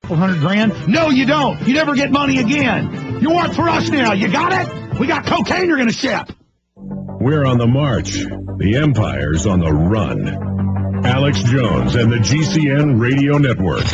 $100 grand? No, you don't. You never get money again. You work for us now. You got it? We got cocaine you're going to ship. We're on the march. The empire's on the run. Alex Jones and the GCN Radio Network.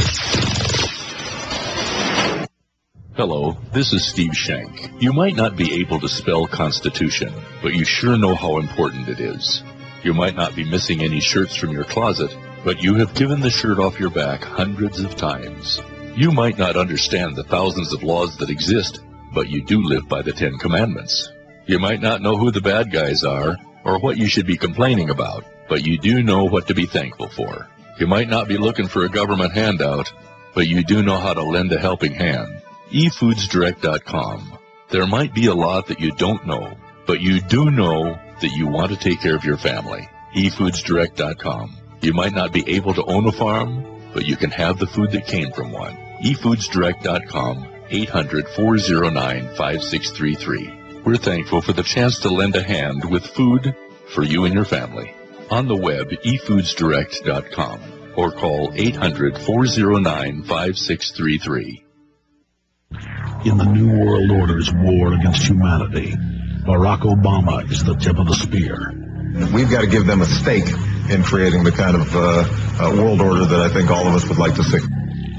Hello, this is Steve Shank. You might not be able to spell Constitution, but you sure know how important it is. You might not be missing any shirts from your closet, but you have given the shirt off your back hundreds of times. You might not understand the thousands of laws that exist, but you do live by the 10 Commandments. You might not know who the bad guys are or what you should be complaining about, but you do know what to be thankful for. You might not be looking for a government handout, but you do know how to lend a helping hand. eFoodsDirect.com. There might be a lot that you don't know, but you do know that you want to take care of your family. eFoodsDirect.com. You might not be able to own a farm, but you can have the food that came from one. eFoodsDirect.com, 800-409-5633. We're thankful for the chance to lend a hand with food for you and your family. On the web, eFoodsDirect.com, or call 800-409-5633. In the New World Order's war against humanity, Barack Obama is the tip of the spear. We've got to give them a stake in creating the kind of world order that I think all of us would like to see.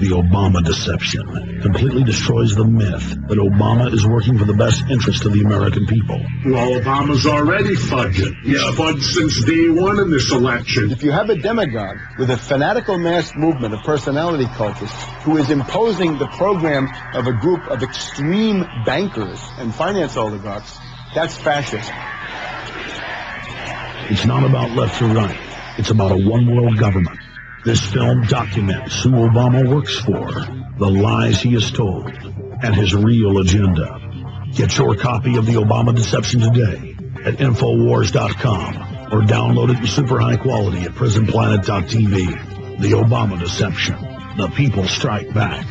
The Obama deception completely destroys the myth that Obama is working for the best interest of the American people. Well, Obama's already fudging. He's fudged since day one in this election. If you have a demagogue with a fanatical mass movement of personality cultists who is imposing the program of a group of extreme bankers and finance oligarchs, that's fascism. It's not about left or right. It's about a one-world government. This film documents who Obama works for, the lies he has told, and his real agenda. Get your copy of The Obama Deception today at Infowars.com or download it in super high quality at PrisonPlanet.tv. The Obama Deception. The people strike back.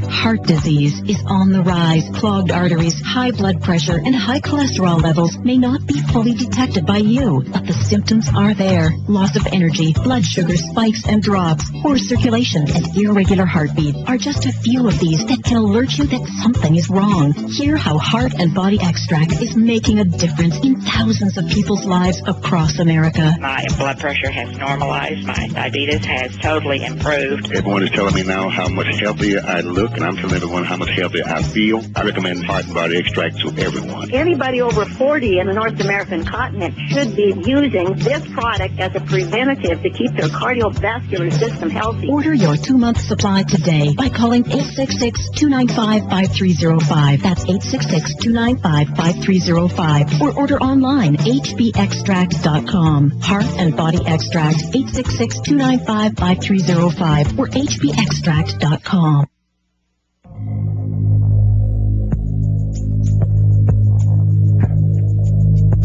Heart disease is on the rise. Clogged arteries, high blood pressure, and high cholesterol levels may not be fully detected by you, but the symptoms are there. Loss of energy, blood sugar spikes and drops, poor circulation, and irregular heartbeat are just a few of these that can alert you that something is wrong. Hear how Heart and Body Extract is making a difference in thousands of people's lives across America. My blood pressure has normalized. My diabetes has totally improved. Everyone is telling me now how much healthier I look, and I'm telling everyone how much healthier I feel. I recommend Heart and Body Extract to everyone. Anybody over 40 in the North American continent should be using this product as a preventative to keep their cardiovascular system healthy. Order your 2-month supply today by calling 866-295-5305. That's 866-295-5305. Or order online, hbextract.com. Heart and Body Extract, 866-295-5305 or hbextract.com.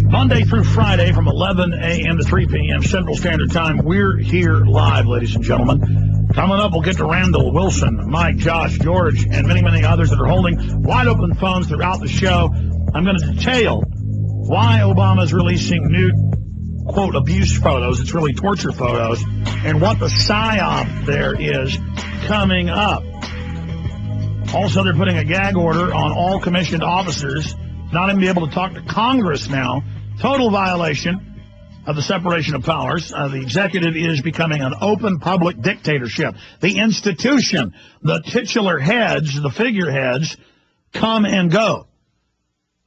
Monday through Friday from 11 a.m. to 3 p.m. Central Standard Time. We're here live, ladies and gentlemen. Coming up, we'll get to Randall, Wilson, Mike, Josh, George, and many, many others that are holding wide open phones throughout the show. I'm going to detail why Obama is releasing new, quote, abuse photos. It's really torture photos, and what the psyop there is coming up. Also, they're putting a gag order on all commissioned officers, not even be able to talk to Congress now. Total violation of the separation of powers. The executive is becoming an open public dictatorship. The institution, the titular heads, the figureheads, come and go.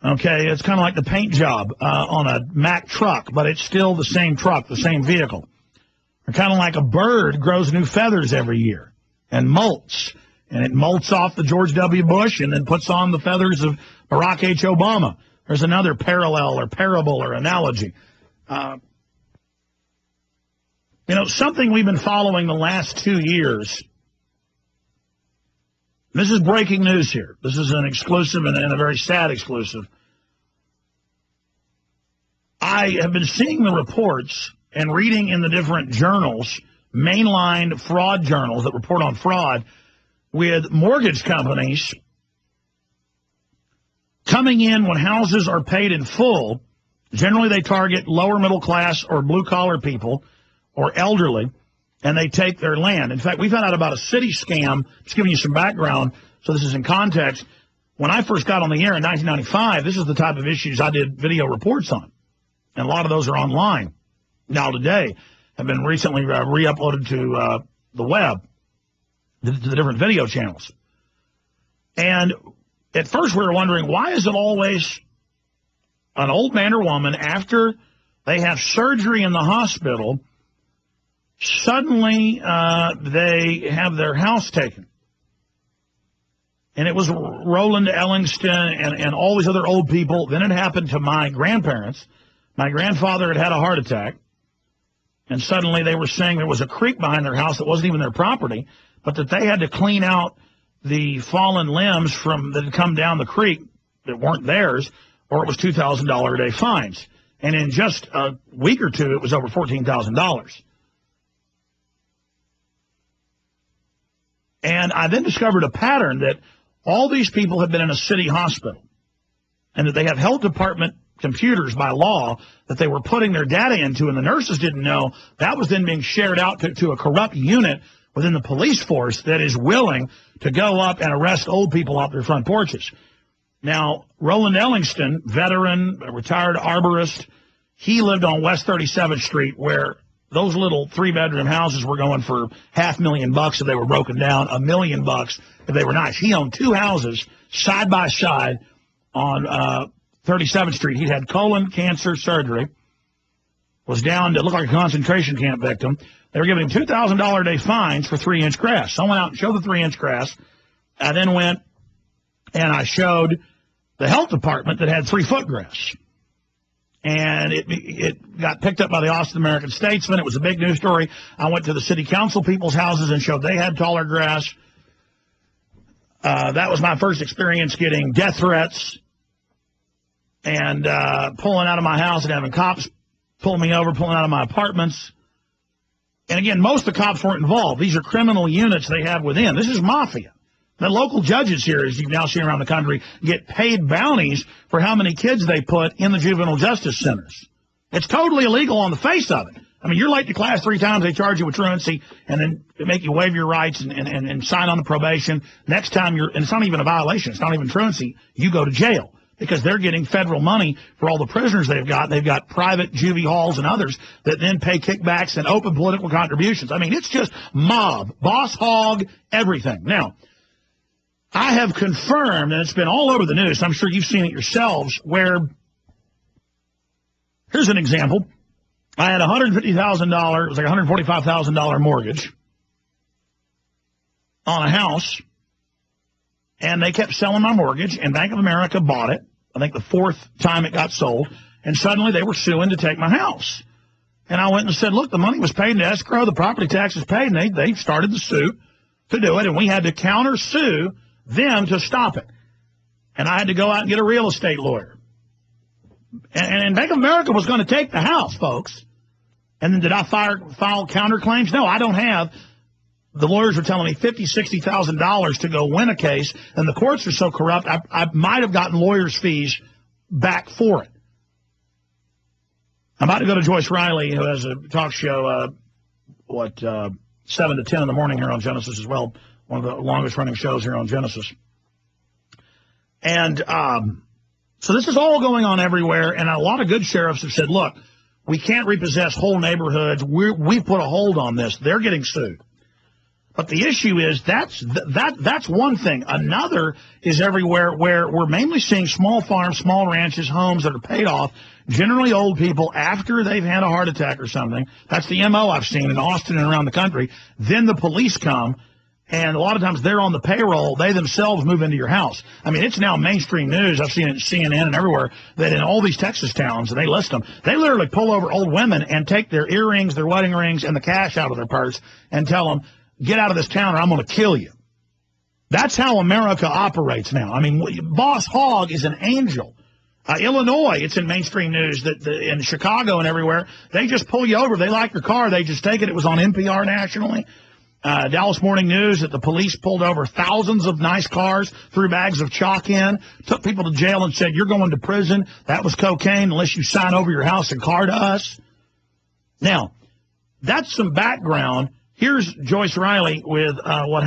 Okay, it's kind of like the paint job on a Mack truck, but it's still the same truck, the same vehicle. Or kind of like a bird grows new feathers every year and molts. And it molts off the George W. Bush and then puts on the feathers of Barack H. Obama. There's another parallel or parable or analogy. Something we've been following the last 2 years. This is breaking news here. This is an exclusive and a very sad exclusive. I have been seeing the reports and reading in the different journals, mainline fraud journals that report on fraud, with mortgage companies coming in when houses are paid in full. Generally, they target lower middle class or blue-collar people or elderly, and they take their land. In fact, we found out about a city scam. Just giving you some background, so this is in context. When I first got on the air in 1995, this is the type of issues I did video reports on. And a lot of those are online now today, have been recently re-uploaded to the web, to the different video channels. And at first we were wondering, why is it always an old man or woman, after they have surgery in the hospital, suddenly they have their house taken? And it was Roland Ellingston and all these other old people. Then it happened to my grandparents. My grandfather had a heart attack, and suddenly they were saying there was a creek behind their house that wasn't even their property, but that they had to clean out the fallen limbs that had come down the creek that weren't theirs, or it was $2,000 a day fines. And in just a week or two, it was over $14,000. And I then discovered a pattern that all these people have been in a city hospital, and that they have health department computers by law that they were putting their data into, and the nurses didn't know. That was then being shared out to a corrupt unit within the police force that is willing to go up and arrest old people off their front porches. Now, Roland Ellingston, veteran, retired arborist, he lived on West 37th Street, where those little 3-bedroom houses were going for $500,000 if they were broken down, $1 million if they were nice. He owned 2 houses side by side on 37th Street. He'd had colon cancer surgery, was down to look like a concentration camp victim. They were giving him $2,000 a day fines for 3-inch grass. So I went out and showed the 3-inch grass. I then went and I showed the health department that had 3-foot grass. And it got picked up by the Austin American Statesman. It was a big news story. I went to the city council people's houses and showed they had taller grass. That was my first experience getting death threats and pulling out of my house and having cops pull me over, pulling out of my apartments. And again, most of the cops weren't involved. These are criminal units they have within. This is mafia. The local judges here, as you've now seen around the country, get paid bounties for how many kids they put in the juvenile justice centers. It's totally illegal on the face of it. I mean, you're late to class 3 times, they charge you with truancy, and then they make you waive your rights and sign on the probation. Next time and it's not even a violation, it's not even truancy, you go to jail, because they're getting federal money for all the prisoners they've got. They've got private juvie halls and others that then pay kickbacks and open political contributions. I mean, it's just mob, boss hog, everything. Now, I have confirmed, and it's been all over the news, I'm sure you've seen it yourselves, where, here's an example. I had $150,000, it was like a $145,000 mortgage on a house, and they kept selling my mortgage, and Bank of America bought it, I think the 4th time it got sold, and suddenly they were suing to take my house. And I went and said, look, the money was paid into escrow, the property tax was paid, and they started the suit to do it, and we had to counter-sue them to stop it. And I had to go out and get a real estate lawyer. And Bank of America was going to take the house, folks. And then did I file counterclaims? No, I don't have. The lawyers were telling me $50,000, $60,000 to go win a case, and the courts are so corrupt, I might have gotten lawyers' fees back for it. I'm about to go to Joyce Riley, who has a talk show, 7 to 10 in the morning here on Genesis as well, one of the longest-running shows here on Genesis. And so this is all going on everywhere, and a lot of good sheriffs have said, look, we can't repossess whole neighborhoods. We put a hold on this. They're getting sued. But the issue is that's one thing. Another is everywhere where we're mainly seeing small farms, small ranches, homes that are paid off, generally old people after they've had a heart attack or something. That's the MO I've seen in Austin and around the country. Then the police come, and a lot of times they're on the payroll. They themselves move into your house. I mean, it's now mainstream news. I've seen it in CNN and everywhere that in all these Texas towns, and they list them, they literally pull over old women and take their earrings, their wedding rings, and the cash out of their purse and tell them, get out of this town or I'm going to kill you. That's how America operates now. I mean, Boss Hogg is an angel. Illinois, it's in mainstream news that in Chicago and everywhere, they just pull you over. They like your car. They just take it. It was on NPR nationally. Dallas Morning News that the police pulled over thousands of nice cars, threw bags of chalk in, took people to jail and said, you're going to prison. That was cocaine unless you sign over your house and car to us. Now, that's some background Here's Joyce Riley with what